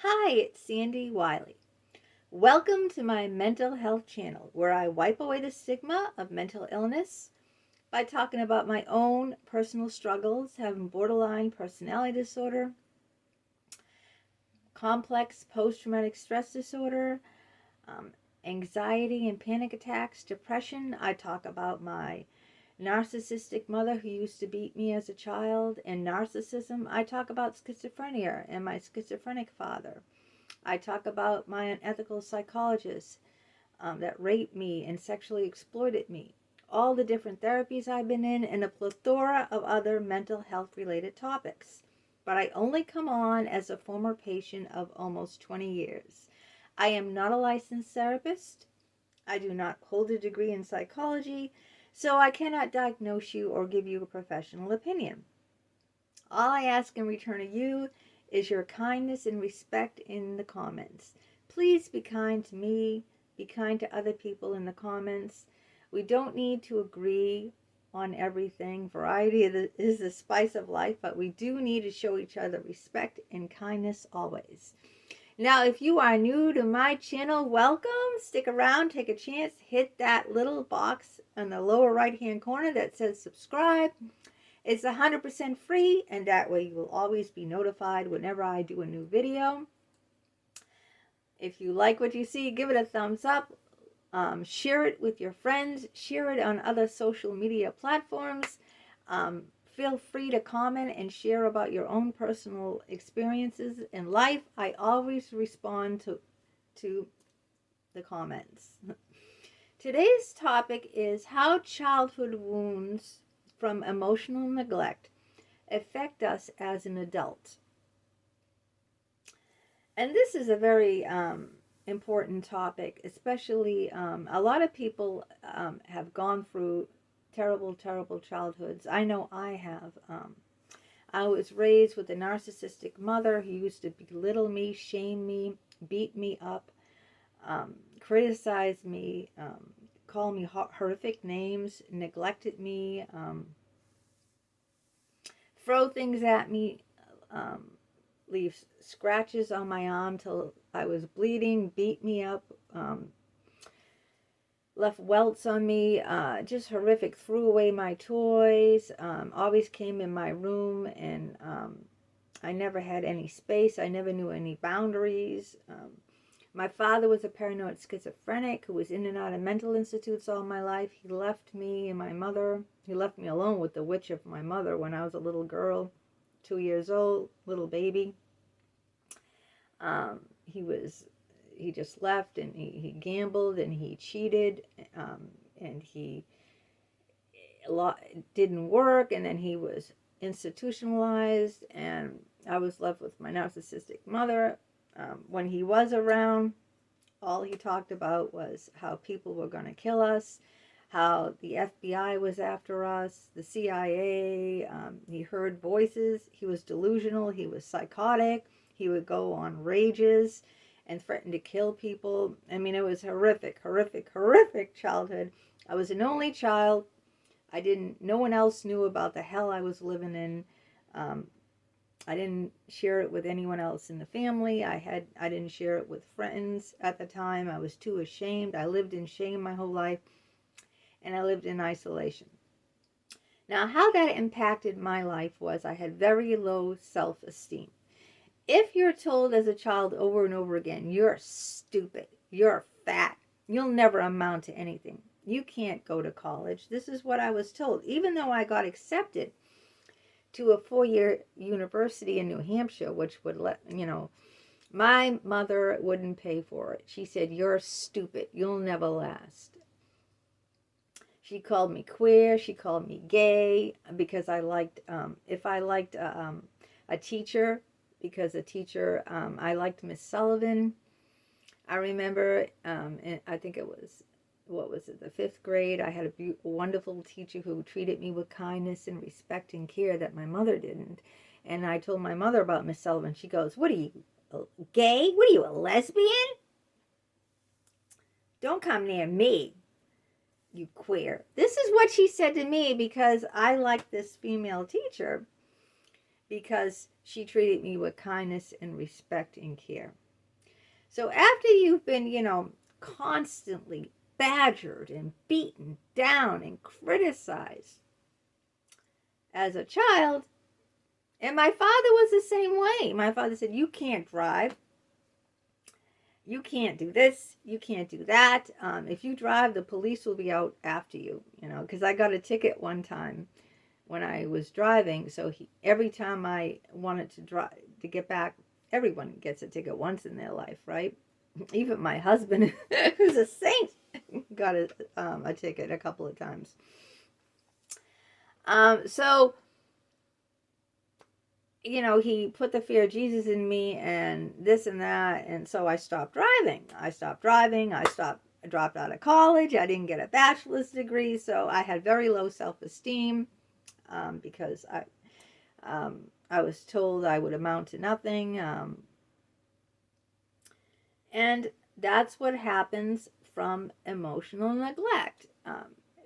Hi, it's Sandy Wyllie. Welcome to my mental health channel where I wipe away the stigma of mental illness by talking about my own personal struggles, having borderline personality disorder, complex post-traumatic stress disorder, um, anxiety and panic attacks, depression. I talk about my narcissistic mother who used to beat me as a child, and narcissism. I talk about schizophrenia and my schizophrenic father. I talk about my unethical psychologist that raped me and sexually exploited me, all the different therapies I've been in, and a plethora of other mental health related topics. But I only come on as a former patient of almost 20 years. I am not a licensed therapist. I do not hold a degree in psychology, so I cannot diagnose you or give you a professional opinion. All I ask in return of you is your kindness and respect in the comments. Please be kind to me, be kind to other people in the comments. We don't need to agree on everything. Variety is the spice of life, but we do need to show each other respect and kindness always. Now, if you are new to my channel, welcome. Stick around, take a chance, hit that little box in the lower right hand corner that says subscribe. It's 100% free, and that way you will always be notified whenever I do a new video. If you like what you see, give it a thumbs up. Share it with your friends. Share it on other social media platforms. Feel free to comment and share about your own personal experiences in life. I always respond to the comments. Today's topic is how childhood wounds from emotional neglect affect us as an adult. And this is a very important topic, especially a lot of people have gone through terrible, terrible childhoods. I know I have. I was raised with a narcissistic mother who used to belittle me, shame me, beat me up, criticize me, call me horrific names, neglected me, throw things at me, leave scratches on my arm till I was bleeding, beat me up, left welts on me, just horrific, threw away my toys, always came in my room, and I never had any space. I never knew any boundaries. My father was a paranoid schizophrenic who was in and out of mental institutes all my life. He left me and my mother. He left me alone with the witch of my mother when I was a little girl, 2 years old, little baby. He just left, and he gambled, and he cheated, and he didn't work, and then he was institutionalized, and I was left with my narcissistic mother. When he was around, all he talked about was how people were going to kill us, how the FBI was after us, the CIA. He heard voices. He was delusional. He was psychotic. He would go on rages and threaten to kill people. I mean, it was horrific, horrific, horrific childhood. I was an only child. No one else knew about the hell I was living in. I didn't share it with anyone else in the family. I didn't share it with friends at the time. I was too ashamed. I lived in shame my whole life, and I lived in isolation. Now, how that impacted my life was I had very low self-esteem. If you're told as a child over and over again, you're stupid, you're fat, you'll never amount to anything, you can't go to college. This is what I was told, even though I got accepted to a 4-year university in New Hampshire, which would my mother wouldn't pay for it. She said, you're stupid, you'll never last. She called me queer, she called me gay, because I liked, if I liked a teacher, because a teacher, I liked Miss Sullivan. I remember, and I think it was, the 5th grade, I had a wonderful teacher who treated me with kindness and respect and care that my mother didn't. And I told my mother about Miss Sullivan. She goes, what are you, gay? What are you, a lesbian? Don't come near me, you queer. This is what she said to me because I liked this female teacher. because she treated me with kindness and respect and care. So after you've been, constantly badgered and beaten down and criticized as a child, and my father was the same way. My father said, you can't drive. You can't do this. You can't do that. If you drive, the police will be out after you, because I got a ticket one time when I was driving. So every time I wanted to drive to get back, everyone gets a ticket once in their life, right? Even my husband, who's a saint, got a ticket a couple of times. So he put the fear of Jesus in me and this and that. And so I stopped driving. I dropped out of college. I didn't get a bachelor's degree. So I had very low self-esteem because I was told I would amount to nothing. And that's what happens from emotional neglect.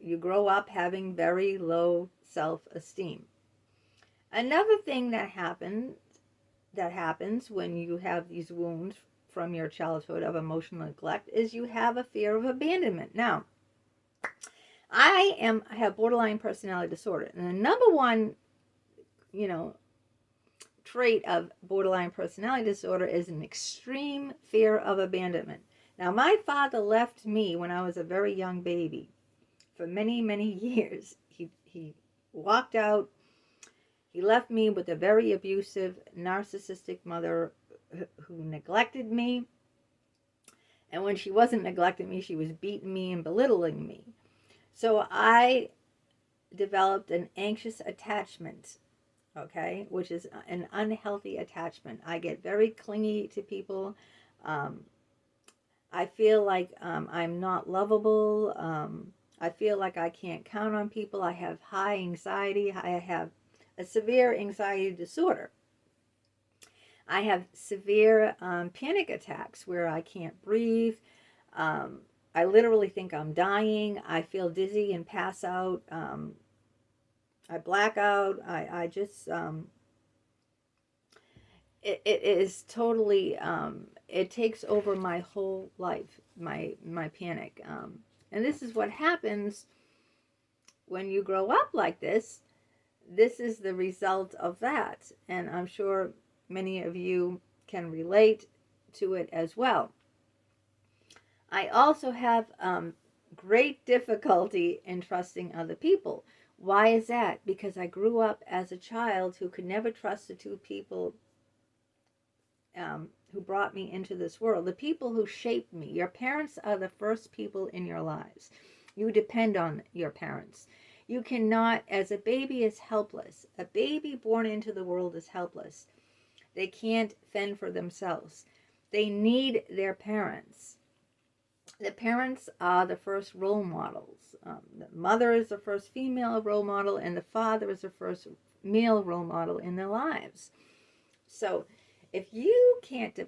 You grow up having very low self-esteem. Another thing that happens when you have these wounds from your childhood of emotional neglect is you have a fear of abandonment. Now, I have borderline personality disorder, and the number one, trait of borderline personality disorder is an extreme fear of abandonment. Now, my father left me when I was a very young baby for many, many years. He walked out. He left me with a very abusive, narcissistic mother who neglected me. And when she wasn't neglecting me, she was beating me and belittling me. So I developed an anxious attachment, okay, which is an unhealthy attachment. I get very clingy to people. I feel like I'm not lovable. I feel like I can't count on people. I have high anxiety. I have a severe anxiety disorder. I have severe panic attacks where I can't breathe. I literally think I'm dying. I feel dizzy and pass out. I black out. I just, it is totally, it takes over my whole life, my panic. And this is what happens when you grow up like this. This is the result of that. And I'm sure many of you can relate to it as well. I also have great difficulty in trusting other people. Why is that? Because I grew up as a child who could never trust the two people who brought me into this world. The people who shaped me. Your parents are the first people in your lives. You depend on your parents. You cannot, as a baby is helpless. A baby born into the world is helpless. They can't fend for themselves. They need their parents. The parents are the first role models. The mother is the first female role model, and the father is the first male role model in their lives. So if you can't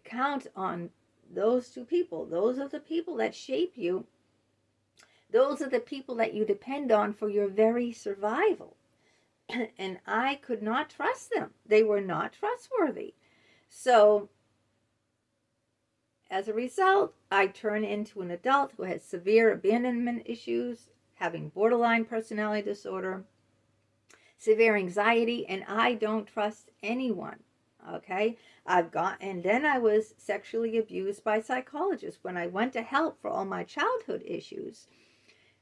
count on those two people, those are the people that shape you. Those are the people that you depend on for your very survival. And I could not trust them. They were not trustworthy. So as a result, I turn into an adult who has severe abandonment issues, having borderline personality disorder, severe anxiety, and I don't trust anyone. Okay? And then I was sexually abused by psychologists. When I went to help for all my childhood issues,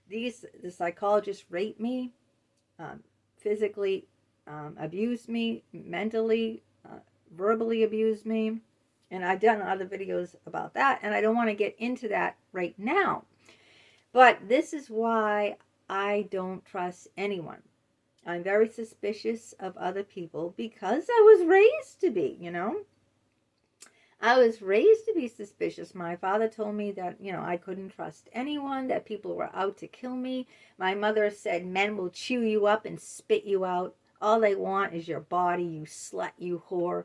the psychologists raped me, physically abused me, mentally, verbally abused me. And I've done other videos about that, and I don't want to get into that right now. But this is why I don't trust anyone. I'm very suspicious of other people because I was raised to be, I was raised to be suspicious. My father told me that, I couldn't trust anyone, that people were out to kill me. My mother said men will chew you up and spit you out. All they want is your body, you slut, you whore.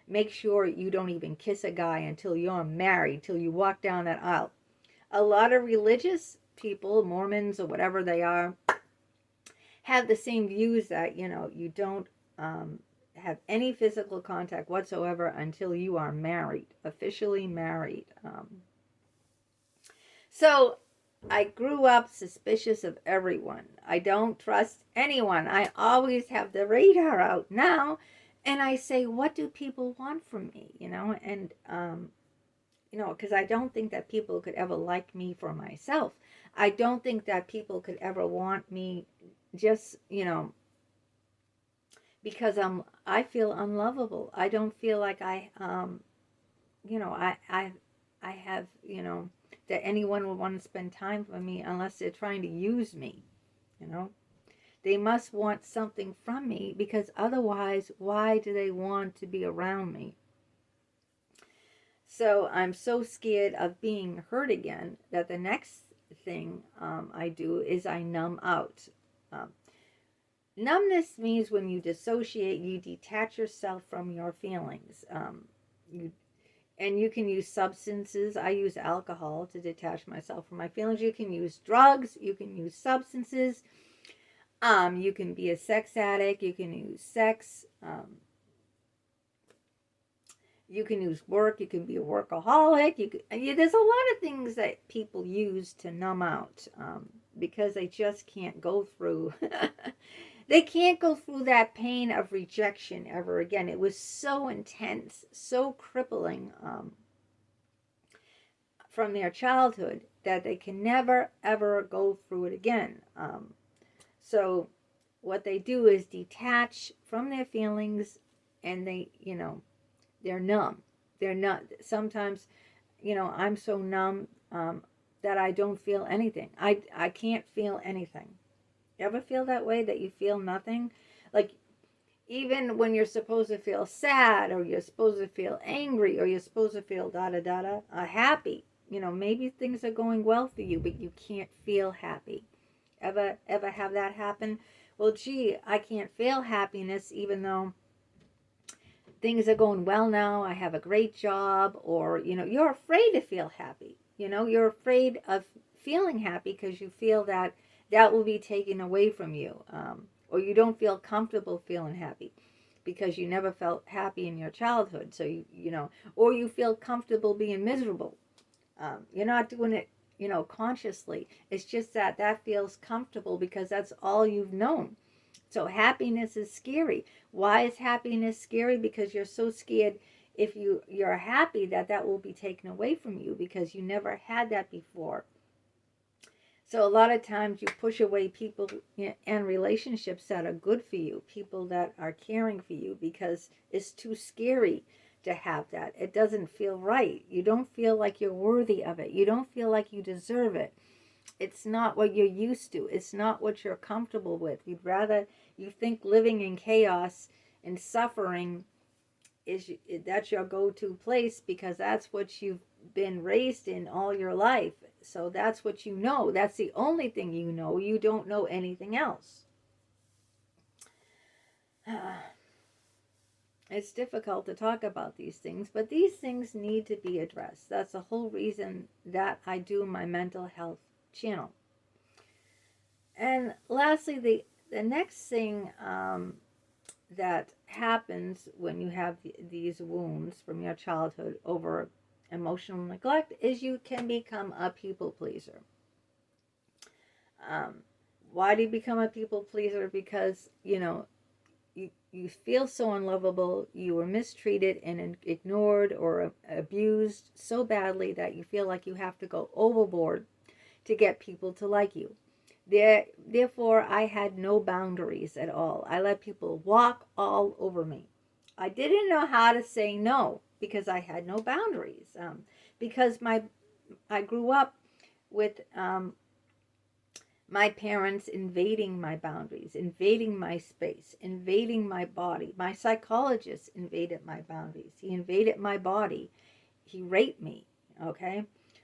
Make sure you don't even kiss a guy until you're married, till you walk down that aisle. A lot of religious people, Mormons or whatever they are, have the same views that, you don't have any physical contact whatsoever until you are married, officially married. So I grew up suspicious of everyone. I don't trust anyone. I always have the radar out now, and I say, what do people want from me? And because I don't think that people could ever like me for myself. I don't think that people could ever want me just, because I feel unlovable. I don't feel like I have, that anyone would want to spend time with me unless they're trying to use me, They must want something from me, because otherwise, why do they want to be around me? So I'm so scared of being hurt again that the next thing I do is I numb out. Um, Numbness means when you dissociate, you detach yourself from your feelings. You can use substances. I use alcohol to detach myself from my feelings. You can use drugs. You can use substances. You can be a sex addict. You can use sex. You can use work. You can be a workaholic. There's a lot of things that people use to numb out because they just can't go through. They can't go through that pain of rejection ever again. It was so intense, so crippling from their childhood that they can never, ever go through it again. So what they do is detach from their feelings, and they're numb. They're not. Sometimes, I'm so numb that I don't feel anything. I can't feel anything. You ever feel that way, that you feel nothing? Like, even when you're supposed to feel sad, or you're supposed to feel angry, or you're supposed to feel happy. Maybe things are going well for you, but you can't feel happy. Ever have that happen? Well, gee, I can't feel happiness even though things are going well now. I have a great job. Or, you're afraid to feel happy. You're afraid of feeling happy because you feel that will be taken away from you. Or you don't feel comfortable feeling happy because you never felt happy in your childhood. So, or you feel comfortable being miserable. You're not doing it, consciously. It's just that feels comfortable because that's all you've known. So happiness is scary. Why is happiness scary? Because you're so scared if you're happy that will be taken away from you because you never had that before. So a lot of times you push away people and relationships that are good for you, people that are caring for you, because it's too scary to have that. It doesn't feel right. You don't feel like you're worthy of it. You don't feel like you deserve it. It's not what you're used to. It's not what you're comfortable with. You think living in chaos and suffering that's your go-to place because that's what you've been raised in all your life. So that's what you know. That's the only thing you know. You don't know anything else. It's difficult to talk about these things, but these things need to be addressed. That's the whole reason that I do my mental health channel. And lastly, the next thing that happens when you have these wounds from your childhood over emotional neglect is you can become a people pleaser. Why do you become a people pleaser? Because, you feel so unlovable, you were mistreated and ignored or abused so badly that you feel like you have to go overboard to get people to like you. Therefore, I had no boundaries at all. I let people walk all over me. I didn't know how to say no because I had no boundaries. Because I grew up with my parents invading my boundaries, invading my space, invading my body. My psychologist invaded my boundaries. He invaded my body. He raped me, okay?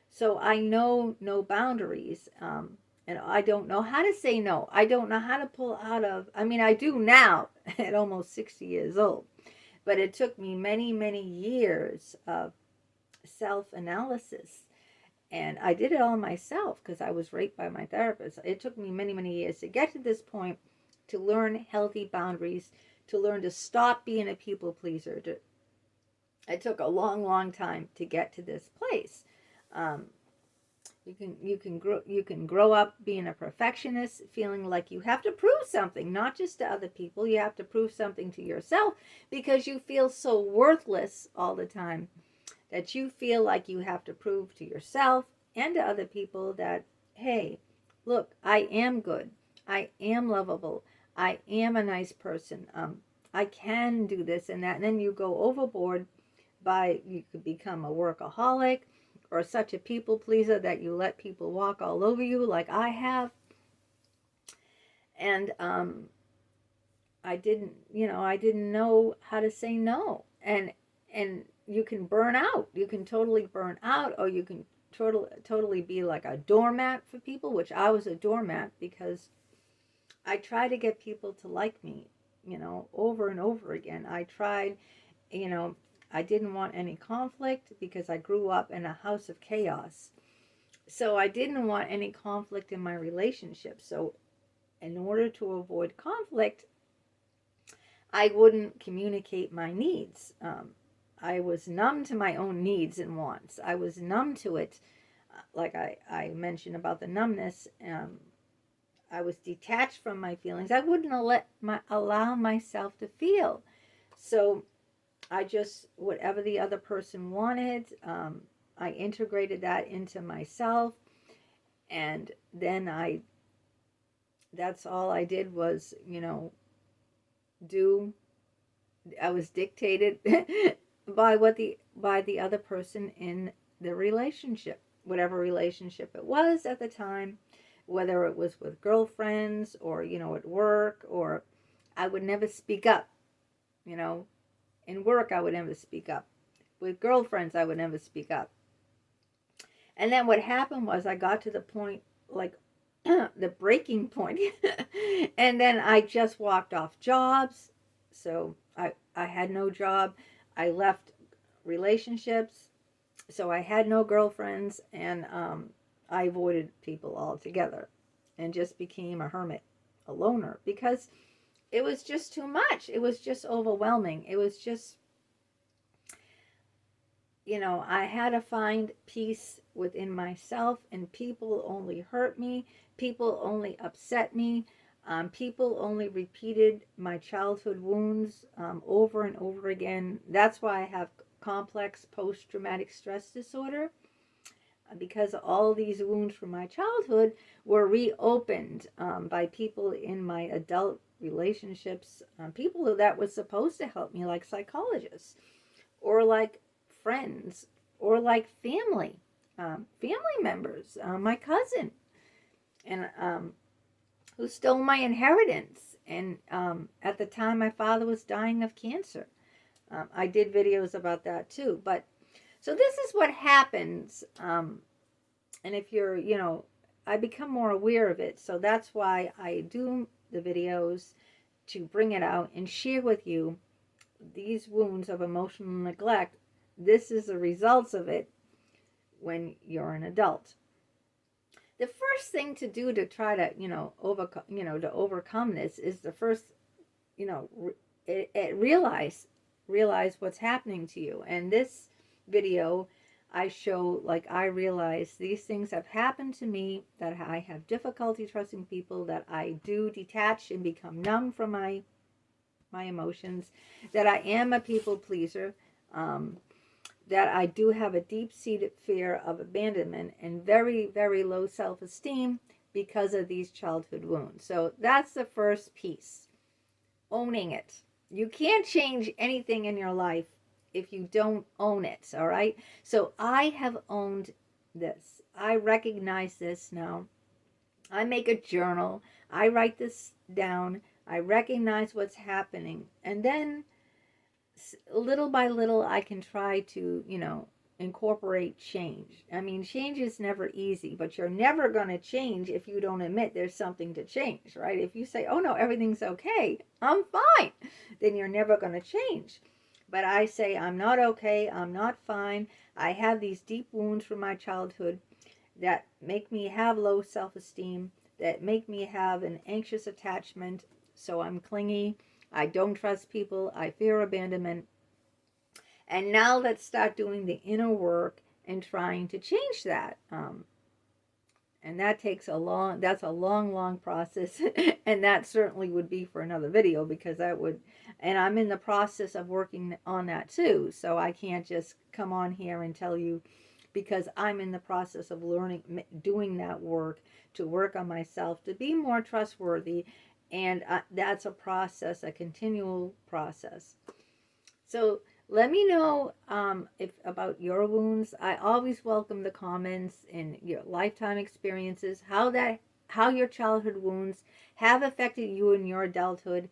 So I know no boundaries, and I don't know how to say no. I don't know how to pull out of, I do now at almost 60 years old, but it took me many, many years of self-analysis. And I did it all myself because I was raped by my therapist. It took me many, many years to get to this point, to learn healthy boundaries, to learn to stop being a people pleaser. It took a long, long time to get to this place. You can grow up being a perfectionist, feeling like you have to prove something, not just to other people. You have to prove something to yourself because you feel so worthless all the time that you feel like you have to prove to yourself and to other people that, hey, look, I am good. I am lovable. I am a nice person. I can do this and that. And then you go overboard you could become a workaholic or such a people pleaser that you let people walk all over you like I have. And I didn't know how to say no. And you can burn out. You can totally burn out, or you can totally be like a doormat for people, which I was a doormat because I tried to get people to like me, over and over again. I tried, I didn't want any conflict because I grew up in a house of chaos. So I didn't want any conflict in my relationship. So in order to avoid conflict, I wouldn't communicate my needs. I was numb to my own needs and wants. I was numb to it. Like I mentioned about the numbness, I was detached from my feelings. I wouldn't allow myself to feel. So I just, whatever the other person wanted, I integrated that into myself. And then that's all I did was, do. I was dictated by the other person in the relationship, whatever relationship it was at the time, whether it was with girlfriends or, at work, or I would never speak up, in work, I would never speak up. With girlfriends, I would never speak up. And then what happened was I got to the point, like the breaking point, and then I just walked off jobs. So I had no job. I left relationships. So I had no girlfriends, and I avoided people altogether and just became a hermit, a loner, because it was just too much. It was just overwhelming. It was just, I had to find peace within myself, and people only hurt me. People only upset me. People only repeated my childhood wounds over and over again. That's why I have complex post-traumatic stress disorder, because all these wounds from my childhood were reopened by people in my adult relationships, people that were supposed to help me, like psychologists, or like friends, or like family members, my cousin, and who stole my inheritance. And at the time, my father was dying of cancer. I did videos about that too. But so this is what happens. And if you're, I become more aware of it. So that's why I do the videos, to bring it out and share with you these wounds of emotional neglect. This is the results of it when you're an adult. The first thing to do to try to, overcome this is the first, realize what's happening to you. And this video, I show, like, I realize these things have happened to me, that I have difficulty trusting people, that I do detach and become numb from my emotions, that I am a people pleaser, that I do have a deep-seated fear of abandonment and very, very low self-esteem because of these childhood wounds. So that's the first piece, owning it. You can't change anything in your life if you don't own it, all right? So I have owned this. I recognize this now. I make a journal. I write this down. I recognize what's happening. And then little by little, I can try to, incorporate change. I mean, change is never easy, but you're never going to change if you don't admit there's something to change, right? If you say, oh no, everything's okay, I'm fine, then you're never going to change. But I say, I'm not okay, I'm not fine. I have these deep wounds from my childhood that make me have low self-esteem, that make me have an anxious attachment, so I'm clingy. I don't trust people. I fear abandonment. And now let's start doing the inner work and trying to change that. And that takes that's a long process. And that certainly would be for another video, because and I'm in the process of working on that too. So I can't just come on here and tell you, because I'm in the process of learning, doing that work to work on myself, to be more trustworthy. And that's a process, a continual process. So let me know if about your wounds. I always welcome the comments and your lifetime experiences, how your childhood wounds have affected you in your adulthood.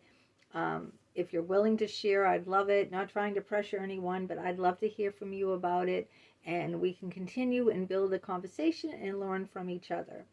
If you're willing to share, I'd love it. Not trying to pressure anyone, but I'd love to hear from you about it, and we can continue and build a conversation and learn from each other.